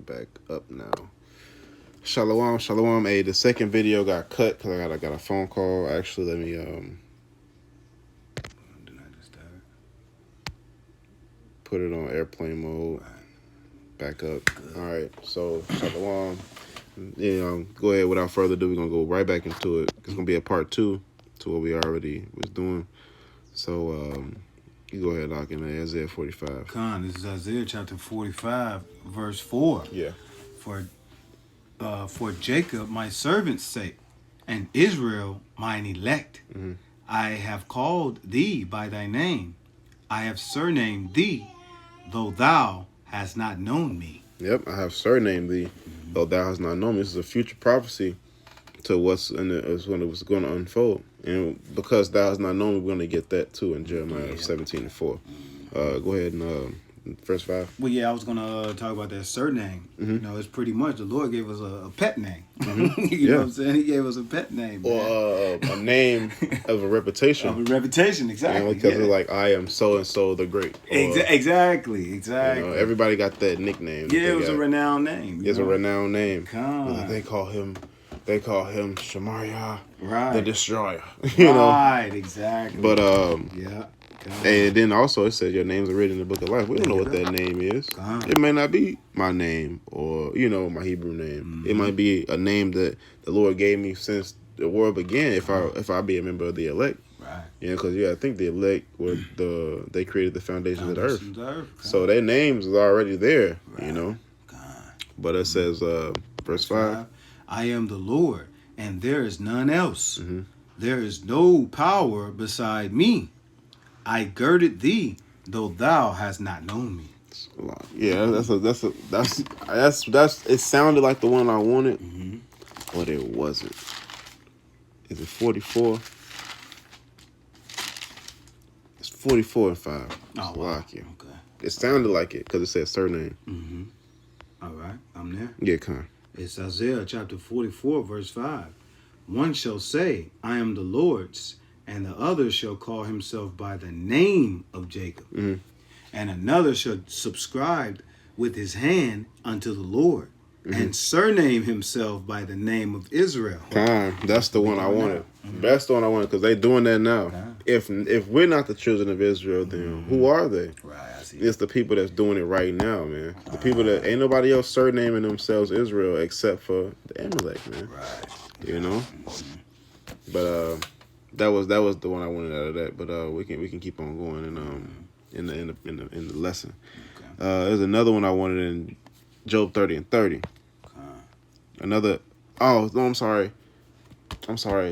back up now. Shalom, shalom. Hey, the second video got cut because I got a phone call. Actually, let me Do not disturb. put it on airplane mode. Back up. Good. All right. So shalom. Go ahead. Without further ado, we're gonna go right back into it. It's gonna be a part 2 to what we already was doing. So you go ahead, lock in there. Isaiah 45. Khan, this is Isaiah chapter 45, verse 4. Yeah. For Jacob, my servant's sake, and Israel, mine elect, I have called thee by thy name. I have surnamed thee, though thou hast not known me. Yep, I have surnamed thee, though thou hast not known me. This is a future prophecy to what's when it was going to unfold. And because thou hast not known me, we're going to get that too in Jeremiah 17:4. Go ahead and verse 5. Well, yeah, I was going to talk about that surname. You know, it's pretty much the Lord gave us a pet name. You know what I'm saying? He gave us a pet name. Or a name of a reputation. Of a reputation, exactly. Because it's like, I am so-and-so the great. Or, exactly. Everybody got that nickname. Yeah, it was a renowned name. It's a renowned name. God. They call him Shemariah, right, the Destroyer. Right, exactly. But yeah. And then also it says your names are written in the book of life. We don't know what that name is. It may not be my name or my Hebrew name. It might be a name that the Lord gave me since the world began. If I be a member of the elect, right? Because I think the elect were they created the foundations of the earth. So their names is already there. Right. But it says verse 5. I am the Lord, and there is none else. There is no power beside me. I girded thee, though thou hast not known me. Yeah, that's. It sounded like the one I wanted, but it wasn't. Is it 44? It's 44 and 5. Oh, wow. Okay. It sounded like it because it said surname. All right, I'm there. Yeah, come. It's Isaiah chapter 44, verse 5. One shall say, I am the Lord's, and the other shall call himself by the name of Jacob. And another shall subscribe with his hand unto the Lord, and surname himself by the name of Israel. That's the one I wanted. That's the one I wanted because they doing that now. If we're not the children of Israel, then who are they? Right, I see. It's the people that's doing it right now, man. The people that ain't nobody else surnaming themselves Israel except for the Amalek, man. Right. But that was the one I wanted out of that. But we can keep on going and in the lesson. There's another one I wanted in Job 30 and 30. Another. Oh no, I'm sorry.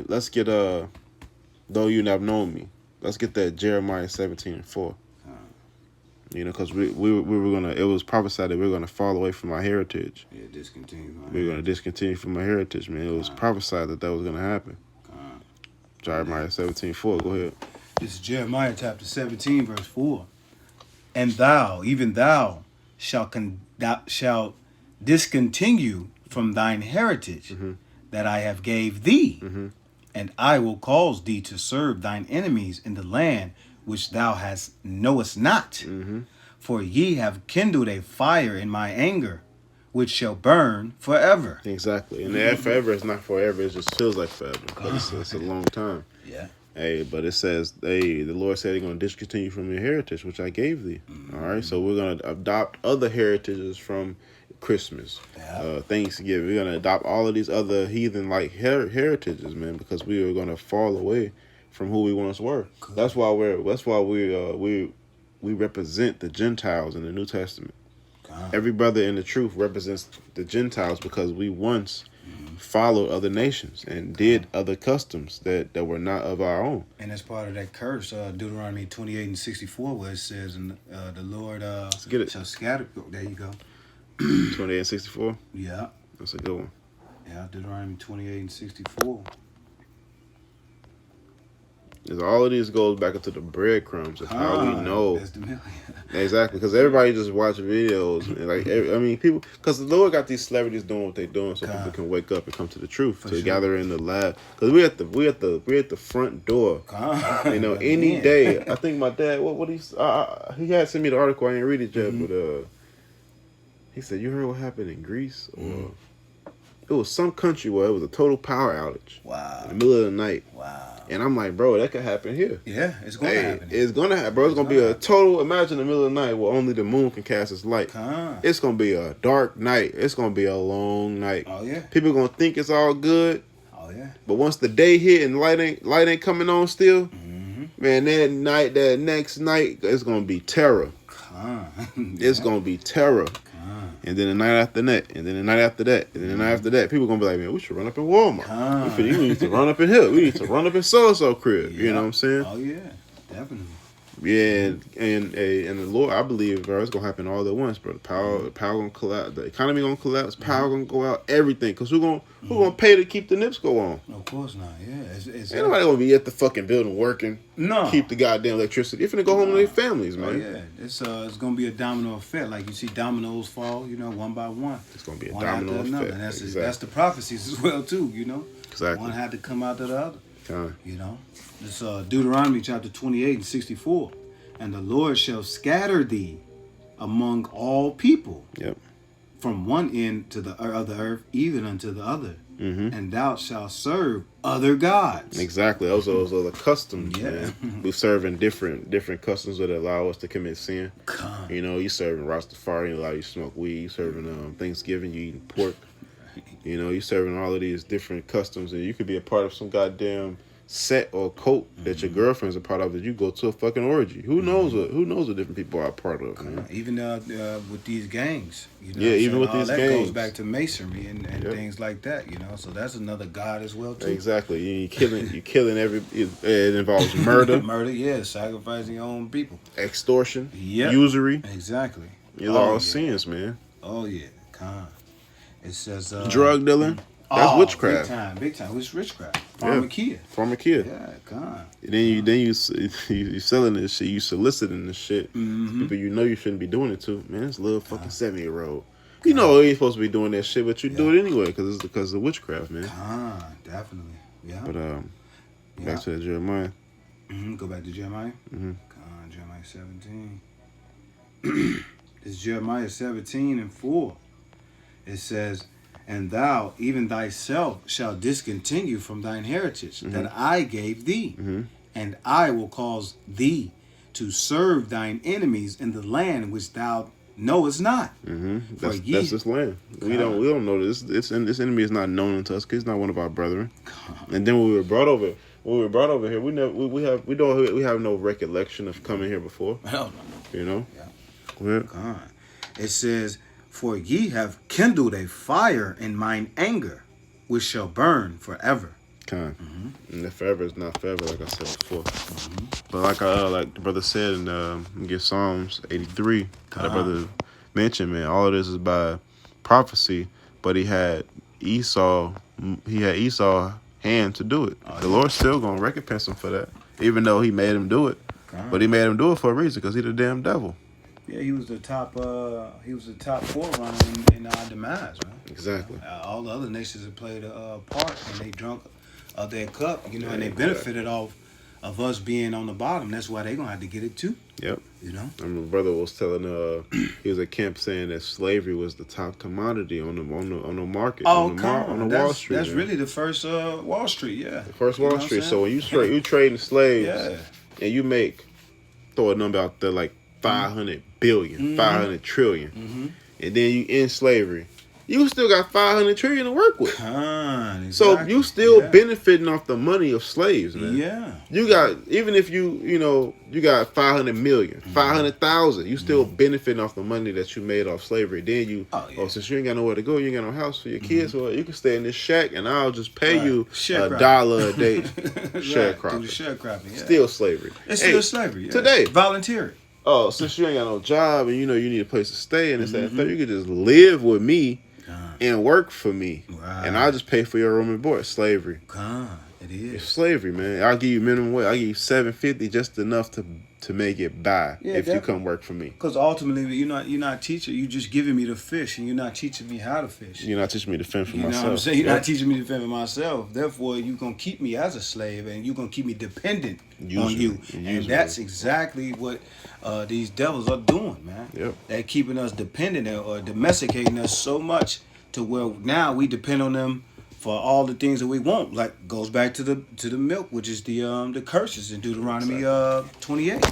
Let's get though you have known me. Let's get that Jeremiah 17 and 4. Because we were gonna. It was prophesied that we were gonna fall away from our heritage. Yeah, discontinue. We were gonna discontinue from our heritage, man. It was prophesied that was gonna happen. Jeremiah 17:4. Go ahead. This is Jeremiah chapter 17, verse 4. And thou, even thou, shalt discontinue from thine heritage that I have gave thee, and I will cause thee to serve thine enemies in the land which thou knowest not. For ye have kindled a fire in my anger, which shall burn forever. Exactly. And that forever is not forever. It just feels like forever. But it's a long time. Yeah. Hey, but it says, the Lord said he's going to discontinue from your heritage, which I gave thee. All right. So we're going to adopt other heritages from Christmas, Thanksgiving. We're going to adopt all of these other heathen-like heritages, man, because we are going to fall away from who we once were. Cool. That's why we represent the Gentiles in the New Testament. Every brother in the truth represents the Gentiles because we once followed other nations and did other customs that were not of our own. And as part of that curse, Deuteronomy 28 and 64, where it says, and the Lord shall scatter. Oh, there you go. 28 and 64? Yeah. That's a good one. Yeah, Deuteronomy 28 and 64. All of these goes back into the breadcrumbs of how we know. That's the million. Exactly, because everybody just watch videos. And people, because the Lord got these celebrities doing what they're doing, so people can wake up and come to the truth gather in the lab. Because we're at the front door. Any day. I think my dad, he had sent me the article. I didn't read it yet, but He said, "You heard what happened in Greece, or it was some country where it was a total power outage in the middle of the night." Wow. And I'm like, bro, that could happen here. Yeah, it's going to happen. It's gonna happen, bro. It's gonna be a total. Imagine the middle of the night where only the moon can cast its light. It's gonna be a dark night. It's gonna be a long night. Oh yeah. People gonna think it's all good. Oh yeah. But once the day hit and light ain't coming on still, man, that next night, it's gonna be terror. It's gonna be terror. And then the night after that, and then the night after that, and then the night after that, people gonna be like, man, we should run up in Walmart. We need to run up in here. We need to run up in so-and-so crib. You know what I'm saying? Oh yeah, definitely. Yeah, and the Lord, I believe, bro, it's gonna happen all at once, bro. The power gonna collapse, the economy gonna collapse, power gonna go out, everything. Cause who gonna pay to keep the nips go on? Of course not. Yeah, Ain't nobody gonna be at the fucking building working. No, keep the goddamn electricity. They're finna go home to their families, man. Oh yeah, it's gonna be a domino effect. Like you see dominoes fall, you know, one by one. It's gonna be a one domino after effect. Another. And that's the prophecies as well too. You know, exactly. One had to come out to the other. You know, it's Deuteronomy chapter 28 and 64. And the Lord shall scatter thee among all people. Yep. From one end to the of the earth, even unto the other. And thou shalt serve other gods. Exactly. Those are the customs, man. We serving different customs that allow us to commit sin. You know, you serving Rastafari, allow you to smoke weed. You serving Thanksgiving, you eating pork. You know, you serving all of these different customs, and you could be a part of some goddamn set or cult that your girlfriend's a part of, that you go to a fucking orgy. Who knows what different people are a part of, man. Even with these gangs, you know. Yeah, even with these that gangs goes back to masonry and things like that, you know. So that's another god as well too. Exactly. You killing it involves murder. Murder, yeah, sacrificing your own people. Extortion. Usury. Exactly. These are all sins, man. Oh yeah, it says drug dealing. That's witchcraft. Big time. It's witchcraft. Pharmakia. Yeah, And then you selling this shit. You soliciting this shit. People you know you shouldn't be doing it to. Man, it's a little fucking 7-year-old. You know you ain't supposed to be doing that shit, but you do it anyway because of witchcraft, man. Definitely. Yeah. But back to Jeremiah. Go back to Jeremiah. Jeremiah 17. It's Jeremiah 17 and 4. It says, and thou, even thyself, shall discontinue from thine heritage that I gave thee. And I will cause thee to serve thine enemies in the land which thou knowest not. That's this land. We don't know this. This enemy is not known unto us because he's not one of our brethren. And then when we were brought over here, we have no recollection of coming here before. Hell no. You know. Yeah. It says, for ye have kindled a fire in mine anger, which shall burn forever. And the forever is not forever, like I said before. But like the brother said in Psalms 83, the brother mentioned, man, all of this is by prophecy, but he had Esau hand to do it. The Lord's still gonna recompense him for that, even though he made him do it. But he made him do it for a reason, because he's the damn devil. Yeah, he was the top forerunner in our demise, man. Exactly. All the other nations have played a part, and they drunk of their cup, you know, and they benefited off of us being on the bottom. That's why they're gonna have to get it too. Yep. You know. And my brother was telling he was at camp saying that slavery was the top commodity on the market. On Wall Street. That's really the first Wall Street, yeah. The first Wall Street. So when you trading slaves, and you throw a number out there like 500 billion, 500 trillion, and then you in slavery, you still got 500 trillion to work with. Exactly. So you still benefiting off the money of slaves, man. Yeah. You got, even if you got 500 million, 500,000, you still benefiting off the money that you made off slavery. Then since you ain't got nowhere to go, you ain't got no house for your kids, well, you can stay in this shack and I'll just pay you $1 a day. Sharecropping. Sharecropping, Still slavery. It's still slavery. Yeah. Today. Volunteering. Oh, since you ain't got no job and you need a place to stay and this, that, and third, you could just live with me and work for me. And I'll just pay for your room and board. Slavery. It is. It's slavery, man. I'll give you minimum wage. I'll give you $7.50, just enough to make it by if you come work for me. Because ultimately, you're not teaching. You're just giving me the fish, and you're not teaching me how to fish. You're not teaching me to fend for myself. You know what I'm saying? You're not teaching me to fend for myself. Therefore, you're gonna keep me as a slave, and you're gonna keep me dependent on you. And that's exactly what these devils are doing, man. Yep. They're keeping us dependent or domesticating us so much to where now we depend on them for all the things that we want. Like goes back to the milk, which is the curses in Deuteronomy 28.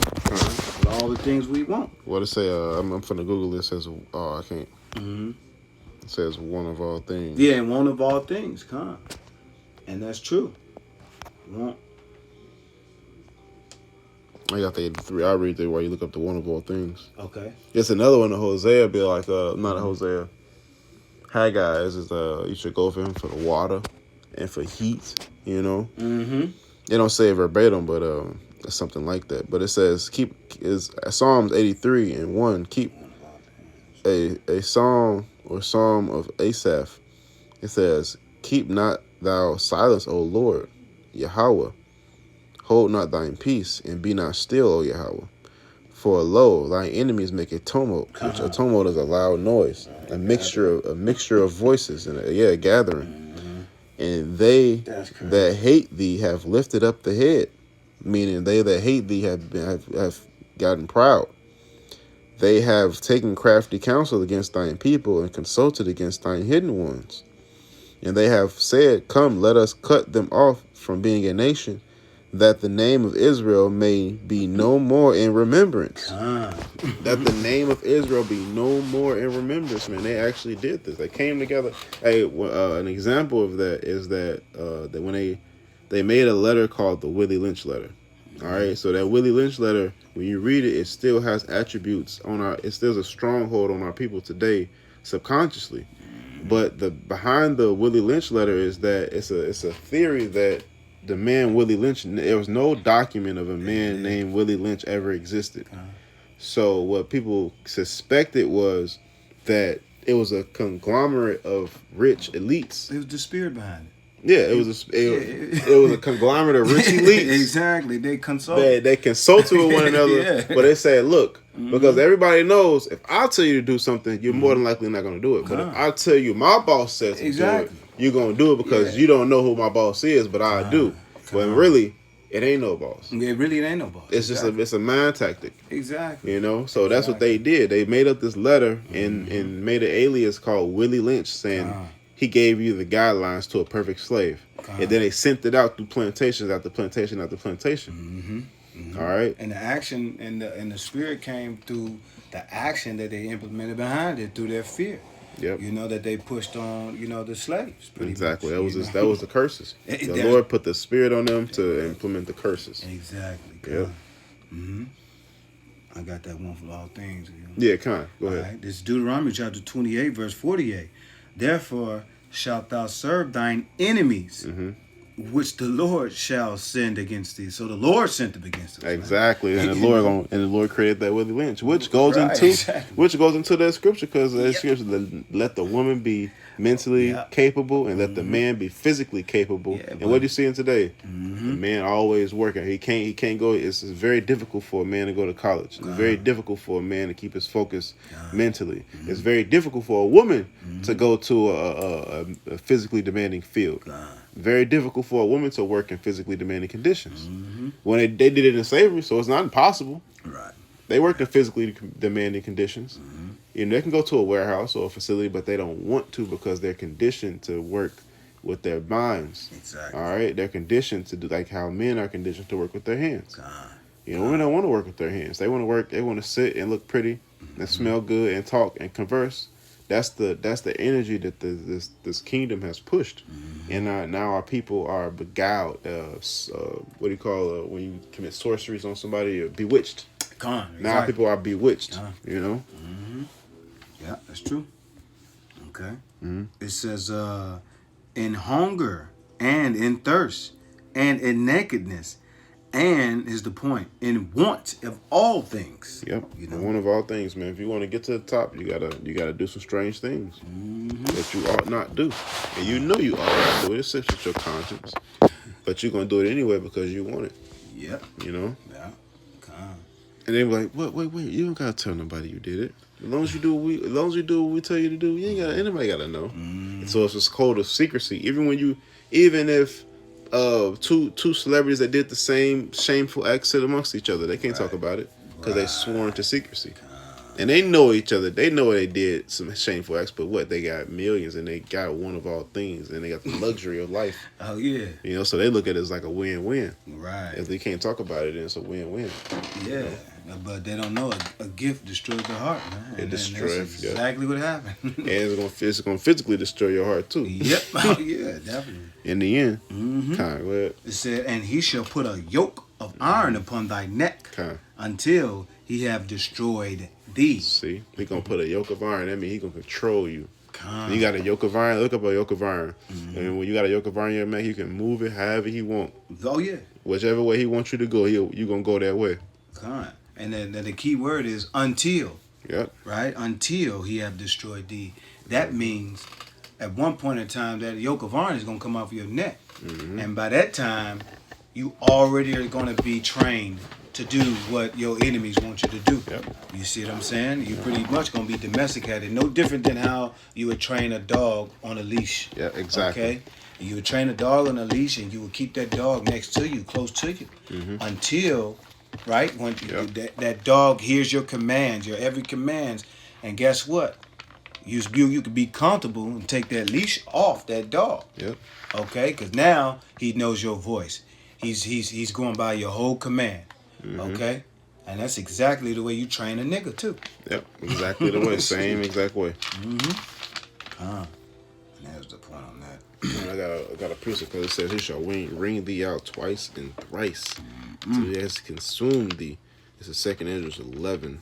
All the things we want. What it say? I'm finna Google this. Says, oh, I can't. Mm-hmm. It says one of all things. Yeah, one of all things, come. And that's true. Want. I got the 83. I'll read it while you look up the one of all things. Okay. It's another one of Hosea. Be like, not a Hosea. Haggai is you should go for him for the water and for heat. You know. Mm-hmm. They don't say it verbatim, but it's something like that. But it says is Psalms 83:1. Keep a psalm or psalm of Asaph. It says, "Keep not thou silence, O Lord, Yahweh. Hold not thine peace, and be not still, O Yahweh. For lo, thy enemies make a tumult, which a tumult is a loud noise, a mixture of voices, and a gathering. And they that hate thee have lifted up the head," meaning they that hate thee have gotten proud. "They have taken crafty counsel against thine people, and consulted against thine hidden ones. And they have said, Come, let us cut them off from being a nation, that the name of Israel may be no more in remembrance." That the name of Israel be no more in remembrance, man. They actually did this. They came together. Hey, an example of that is that when they made a letter called the Willie Lynch letter. All right, so that Willie Lynch letter, when you read it, it still has attributes it still a stronghold on our people today, subconsciously. But behind the Willie Lynch letter is that it's a theory that the man Willie Lynch, there was no document of a man named Willie Lynch ever existed. So what people suspected was that it was a conglomerate of rich elites. It was the spirit behind it. Yeah, it was a conglomerate of rich elites. Exactly. They consulted. They consulted with one another, but they said, look, because everybody knows if I tell you to do something, you're more than likely not going to do it. But if I tell you my boss says to do it, you're going to do it because you don't know who my boss is, but I do. But really, it ain't no boss. It really ain't no boss. It's just it's a mind tactic. Exactly. You know, so that's what they did. They made up this letter and made an alias called Willie Lynch, saying he gave you the guidelines to a perfect slave. And then they sent it out through plantations after plantation after plantation. All right. And the action and the spirit came through the action that they implemented behind it through their fear. Yep. You know, that they pushed on, the slaves. Exactly. Much, that was the curses. The Lord put the spirit on them to implement the curses. Exactly. Yep. I got that one for all things. Yeah, kind. Go ahead. Right. This is Deuteronomy chapter 28, verse 48. "Therefore shalt thou serve thine enemies, which the Lord shall send against thee." So the Lord sent them against us. Exactly, and the Lord created that Willie Lynch, which goes into that scripture, because that scripture, let the woman be mentally capable and let the man be physically capable. And what are you seeing today? The man always working. He can't go. It's very difficult for a man to go to college. It's very difficult for a man to keep his focus mentally. It's very difficult for a woman to go to a physically demanding field. Very difficult for a woman to work in physically demanding conditions. When they did it in slavery, so it's not impossible. Right. They worked in physically demanding conditions. They can go to a warehouse or a facility, but they don't want to because they're conditioned to work with their minds. Exactly. All right, they're conditioned to do like how men are conditioned to work with their hands. Women don't want to work with their hands. They want to work. They want to sit and look pretty, and smell good, and talk and converse. That's the energy that this kingdom has pushed, and now our people are beguiled. What do you call when you commit sorceries on somebody? Bewitched. Now people are bewitched. Yeah, that's true. Okay. It says, "In hunger and in thirst and in nakedness." And is the point, in want of all things. Yep. One of all things, man. If you want to get to the top, you gotta do some strange things that you ought not do, and you know you ought not do it. It's just your conscience. but you're gonna do it anyway because you want it. Yep. You know. Yeah. And they be like, wait, you don't gotta tell nobody you did it. As long as you do what we tell you to do, you ain't got anybody gotta know. So it's this code of secrecy. Even if two celebrities that did the same shameful act sit amongst each other, they can't talk about it because they sworn to secrecy. And they know each other. They know they did some shameful acts, but what? They got millions and they got one of all things and they got the luxury of life. Oh, yeah. You know, so they look at it as like a win-win. Right. If they can't talk about it, then it's a win-win. Yeah. You know? But they don't know a gift destroys the heart, man. It destroys. That's exactly what happened. And it's gonna physically destroy your heart too. Yep. Oh, yeah, definitely. In the end. It said, and he shall put a yoke of iron upon thy neck until he have destroyed thee. See, he gonna put a yoke of iron. That means he gonna control you. You got a yoke of iron. Look up a yoke of iron. And when you got a yoke of iron in your neck, he can move it however he want. Oh yeah. Whichever way he wants you to go, you gonna go that way. And then the key word is until. Yep. Right? Until he have destroyed thee. That means at one point in time that yoke of iron is gonna come off your neck. And by that time, you already are gonna be trained to do what your enemies want you to do. Yep. You see what I'm saying? You're pretty much gonna be domesticated. No different than how you would train a dog on a leash. Yeah, exactly. Okay? You would train a dog on a leash and you would keep that dog next to you, close to you, until, right, when that dog hears your commands, your every commands, and guess what? You could be comfortable and take that leash off that dog. Yep. Okay? Because now he knows your voice. He's going by your whole command. Okay? And that's exactly the way you train a nigga too. Yep, exactly the way. Same exact way. And there's the point on that. I got a precept because it says he shall ring thee out twice and thrice till he has consumed thee. It's the second Ezra 11.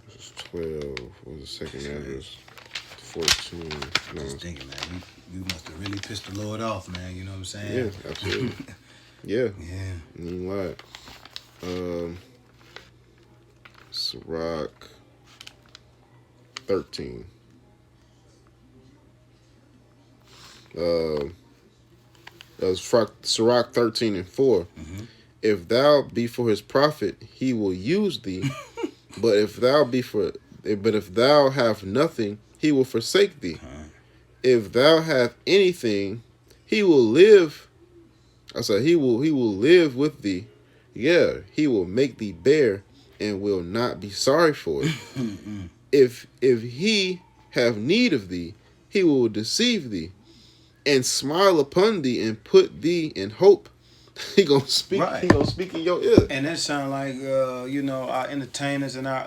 This is 12. What was the second Ezra? 14. No. Just thinking, man, you must have really pissed the Lord off, man. You know what I'm saying? Yeah, absolutely. Yeah. Yeah. You ain't lied. Sirach 13. That was Sirach 13 and 4. If thou be for his profit, he will use thee. but if thou have nothing, he will forsake thee. If thou have anything, he will live. He will live with thee. Yeah, he will make thee bear and will not be sorry for it. If he have need of thee, he will deceive thee and smile upon thee and put thee in hope. He gonna speak. Right. He gonna speak in your ear. And that sound like our entertainers and our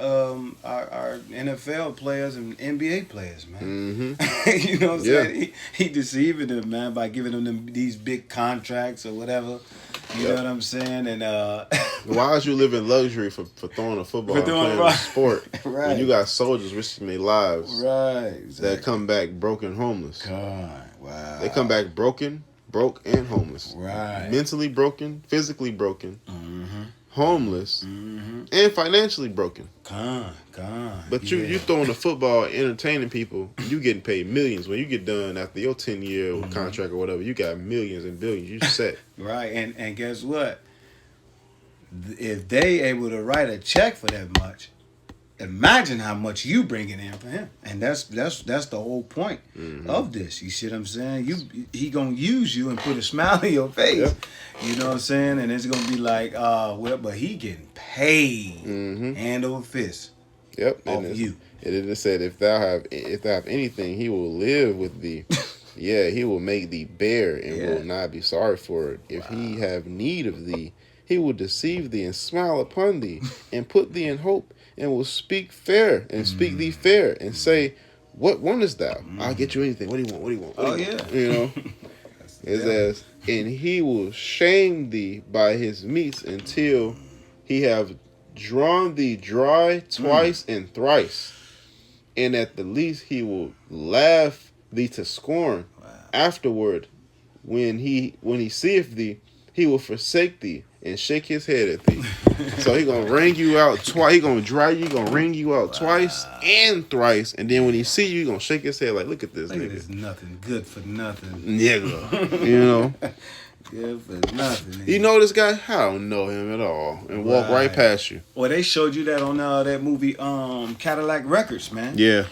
NFL players and NBA players, man. You know what I'm saying? He deceiving them, man, by giving them these big contracts or whatever. You know what I'm saying? And why is you live in luxury for throwing a football and playing a sport when you got soldiers risking their lives that come back broken, homeless? God, wow. They come back broke and homeless. Right. Mentally broken, physically broken, homeless, and financially broken. But you throwing the football, entertaining people, you getting paid millions. When you get done after your 10-year contract or whatever, you got millions and billions. You set. Right, and guess what? If they able to write a check for that much, imagine how much you bringing in for him. And that's the whole point of this. You see what I'm saying? He gonna use you and put a smile on your face. Yep. You know what I'm saying? And it's gonna be like, but he getting paid hand over fist. Yep. Off you. And it said, if thou have anything, he will live with thee. Yeah, he will make thee bear and will not be sorry for it. If he have need of thee, he will deceive thee and smile upon thee and put thee in hope and will speak fair and speak thee fair and say, what wantest thou? I'll get you anything. What do you want? What do you want? What do you want? You know? It says, and he will shame thee by his meats until he have drawn thee dry twice and thrice. And at the least he will laugh thee to scorn. Afterward, when he seeth thee, he will forsake thee and shake his head at thee. So he gonna ring you out twice. He gonna dry you. He gonna ring you out twice and thrice. And then when he see you, he gonna shake his head like, look at this Look nigga. at this nothing. Good for nothing. Nigga. You know. Good for nothing. You know this guy? I don't know him at all. And walk right past you. Well, they showed you that on that movie Cadillac Records, man. Yeah.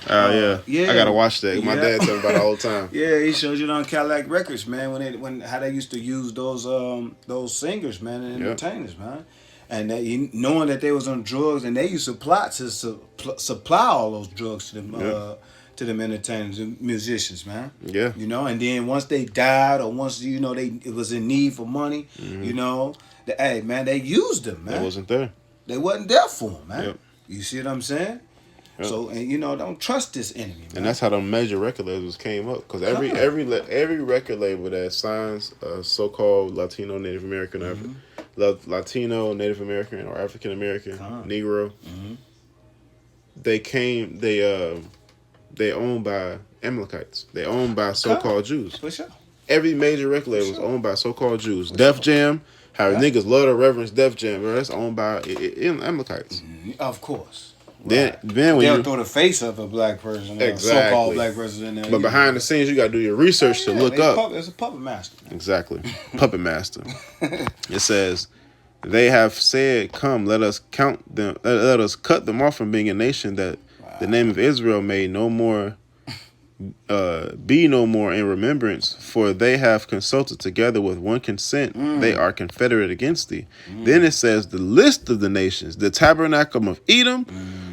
Yeah. I gotta watch that. My dad told me about it all the time. Yeah, he showed you it on Cadillac Records, man, when how they used to use those singers, man, and entertainers, man. And knowing that they was on drugs, and they used to supply all those drugs to them to them entertainers and musicians, man. Yeah. You know, and then once they died, or once it was in need for money, you know, hey man, they used them, man. They wasn't there. They wasn't there for them, man. Yep. You see what I'm saying? Yep. So, and don't trust this enemy, man. And that's how the major record labels came up, because every record label that signs a so-called Latino, Native American, Latino, Native American, or African American, Negro, they owned by Amalekites. They owned by so-called Jews. For sure. Every major record label is owned by so-called Jews. Def Jam, how niggas love to reverence Def Jam, bro. That's owned by Amalekites. Of course. Then when they'll throw the face of a black person, so-called black person in there. But behind the scenes, you got to do your research to look up. It's a puppet master. Man. Exactly, puppet master. It says, "They have said, come, let us count them. Let us cut them off from being a nation that the name of Israel may no more be no more in remembrance, for they have consulted together with one consent. They are confederate against thee." Then it says the list of the nations: the tabernacle of Edom,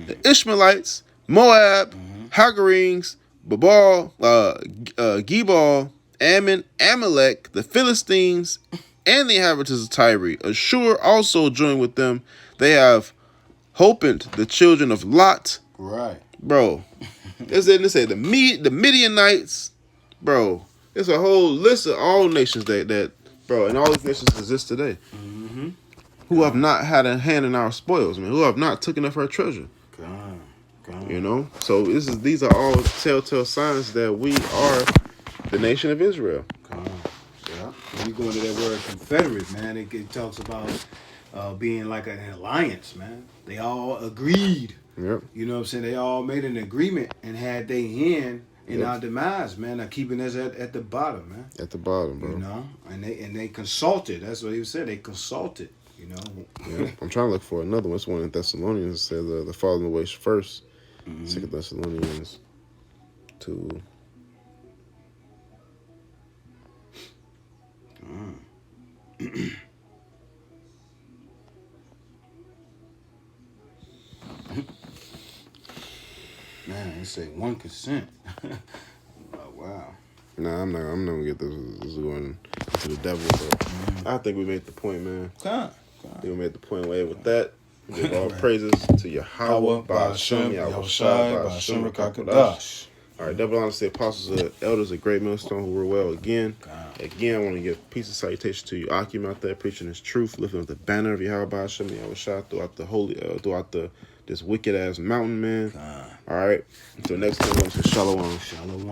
the Ishmaelites, Moab, Hagarenes, Babal, Gebal, Ammon, Amalek, the Philistines, and the inhabitants of Tyre. Ashur also joined with them. They have Hopent, the children of Lot. Right, bro. They said the Midianites, bro. It's a whole list of all nations that bro, and all these nations exist today. Who have not had a hand in our spoils, man. Who have not taken up our treasure. God. You know? So these are all telltale signs that we are the nation of Israel. Yeah. When you go into that word confederate, man, it talks about being like an alliance, man. They all agreed. Yep. You know what I'm saying? They all made an agreement and had their hand in our demise, man. Now keeping us at the bottom, man. At the bottom, bro. You know? And they consulted. That's what he said. They consulted, you know. Yeah. I'm trying to look for another one. It's one in Thessalonians. It says the following away first. 2 Thessalonians 2. Man, they say one consent. Oh, wow. Nah, I'm not gonna get this. This is going to the devil, but I think we made the point, man. I think we made the point away with that. Give all praises to Yahweh, Ba'ashem, Yahushua, Ba'ashem, Rakakadash. All right, double honor to the apostles, elders, of Great Millstone who were well again. Again, I want to give peace and salutation to you, Akim, out there preaching His truth, lifting up the banner of Yahweh, Ba'ashem, Yahushua throughout this wicked ass mountain, man. All right, until next time, shalom. Shalom.